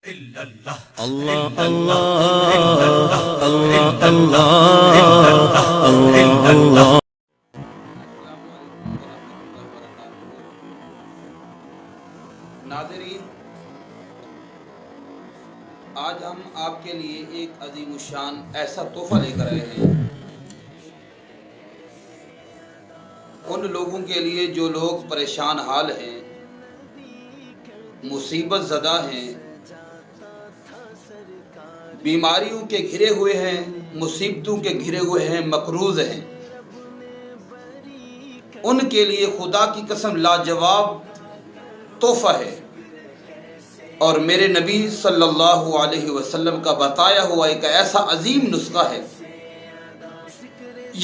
اللہ اللہ اللہ اللہ اللہ۔ ناظرین، آج ہم آپ کے لیے ایک عظیم الشان ایسا تحفہ لے کر آئے ہیں ان لوگوں کے لیے جو لوگ پریشان حال ہیں، مصیبت زدہ ہیں، بیماریوں کے گھرے ہوئے ہیں، مصیبتوں کے گھرے ہوئے ہیں، مقروض ہیں۔ ان کے لیے خدا کی قسم لاجواب تحفہ ہے، اور میرے نبی صلی اللہ علیہ وسلم کا بتایا ہوا ایک ایسا عظیم نسخہ ہے۔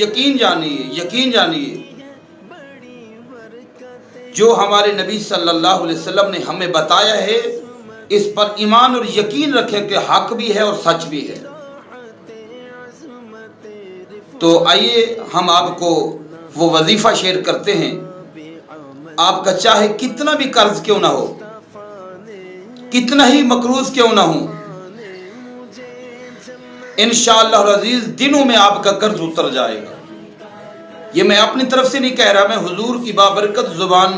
یقین جانیے جو ہمارے نبی صلی اللہ علیہ وسلم نے ہمیں بتایا ہے، اس پر ایمان اور یقین رکھیں کہ حق بھی ہے اور سچ بھی ہے۔ تو آئیے ہم آپ کو وہ وظیفہ شیئر کرتے ہیں۔ آپ کا چاہے کتنا بھی قرض کیوں نہ ہو، کتنا ہی مقروض کیوں نہ ہو، انشاءاللہ العزیز دنوں میں آپ کا قرض اتر جائے گا۔ یہ میں اپنی طرف سے نہیں کہہ رہا، میں حضور کی بابرکت زبان،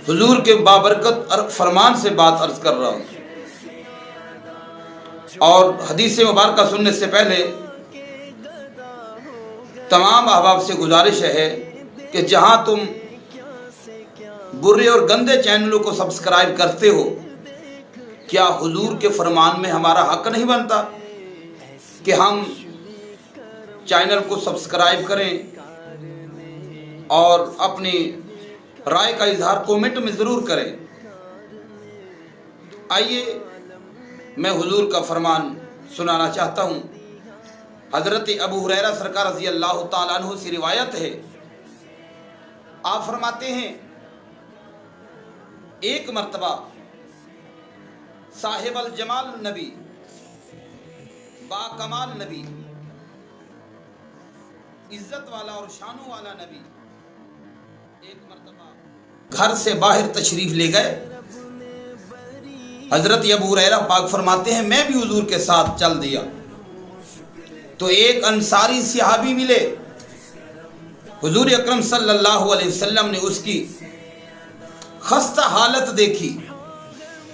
حضور کے بابرکت فرمان سے بات عرض کر رہا ہوں۔ اور حدیث مبارکہ سننے سے پہلے تمام احباب سے گزارش ہے کہ جہاں تم برے اور گندے چینلوں کو سبسکرائب کرتے ہو، کیا حضور کے فرمان میں ہمارا حق نہیں بنتا کہ ہم چینل کو سبسکرائب کریں اور اپنی رائے کا اظہار کومنٹ میں ضرور کریں؟ آئیے میں حضور کا فرمان سنانا چاہتا ہوں۔ حضرت ابو ہریرہ سرکار رضی اللہ تعالیٰ عنہ سے روایت ہے، آپ فرماتے ہیں ایک مرتبہ صاحب الجمال نبی، با کمال نبی، عزت والا اور شانوں والا نبی ایک مرتبہ گھر سے باہر تشریف لے گئے۔ حضرت ابو ہریرہ پاک فرماتے ہیں میں بھی حضور کے ساتھ چل دیا، تو ایک انصاری صحابی ملے۔ حضور اکرم صلی اللہ علیہ وسلم نے اس کی خستہ حالت دیکھی،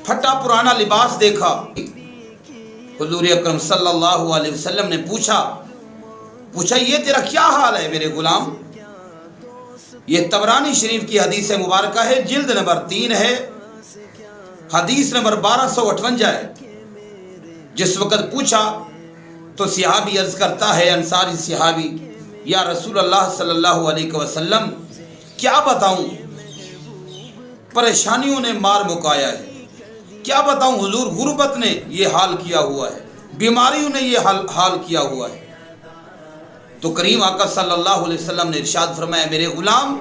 پھٹا پرانا لباس دیکھا۔ حضور اکرم صلی اللہ علیہ وسلم نے پوچھا یہ تیرا کیا حال ہے میرے غلام؟ یہ طبرانی شریف کی حدیث مبارکہ ہے، جلد نمبر 3 ہے، حدیث نمبر 1258 ہے۔ جس وقت پوچھا تو صحابی عرض کرتا ہے، انصاری صحابی، یا رسول اللہ صلی اللہ علیہ وسلم کیا بتاؤں، پریشانیوں نے مار مکایا ہے، کیا بتاؤں حضور، غربت نے یہ حال کیا ہوا ہے، بیماریوں نے یہ حال کیا ہوا ہے۔ تو کریم آقا صلی اللہ علیہ وسلم نے ارشاد فرمایا، میرے غلام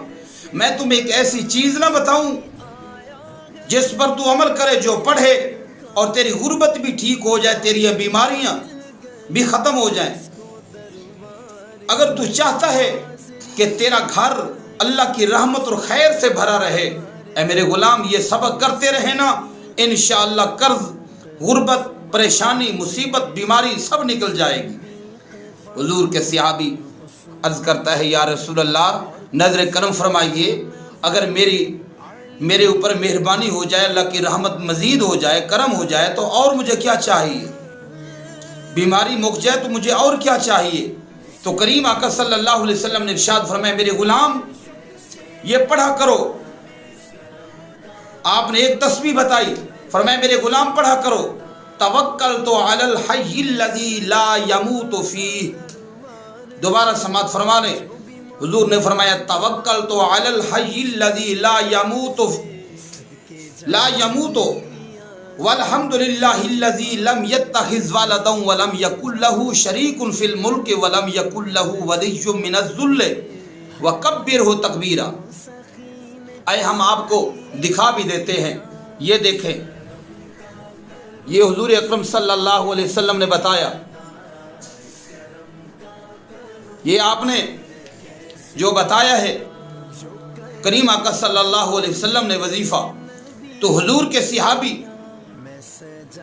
میں تمہیں ایک ایسی چیز نہ بتاؤں جس پر تو عمل کرے، جو پڑھے اور تیری غربت بھی ٹھیک ہو جائے، تیری بیماریاں بھی ختم ہو جائیں۔ اگر تو چاہتا ہے کہ تیرا گھر اللہ کی رحمت اور خیر سے بھرا رہے، اے میرے غلام یہ سبق کرتے رہے نا، انشاءاللہ قرض، غربت، پریشانی، مصیبت، بیماری سب نکل جائے گی۔ حضور کے صحابی عرض کرتا ہے، یا رسول اللہ نظر کرم فرمائیے، اگر میرے اوپر مہربانی ہو جائے، اللہ کی رحمت مزید ہو جائے، کرم ہو جائے تو اور مجھے کیا چاہیے؟ بیماری مک جائے تو مجھے اور کیا چاہیے؟ تو کریم آقا صلی اللہ علیہ وسلم نے ارشاد فرمایا، میرے غلام یہ پڑھا کرو۔ آپ نے ایک تسبیح بتائی، فرمایا میرے غلام پڑھا کرو، توکلت علی الحی الذی لا یموت فیہ۔ دوبارہ سماعت فرما لیں، حضور نے فرمایا توکلت علی الحی الذی لا یموت والحمد للہ الذی لم یتخذ ولدا ولم یکن لہ شریک فی الملک ولم یکن لہ ولی من الذل وکبرہ تکبیرا۔ اے ہم آپ کو دکھا بھی دیتے ہیں، یہ دیکھیں، یہ حضور اکرم صلی اللہ علیہ وسلم نے بتایا، یہ آپ نے جو بتایا ہے کریم آقا صلی اللہ علیہ وسلم نے وظیفہ، تو حضور کے صحابی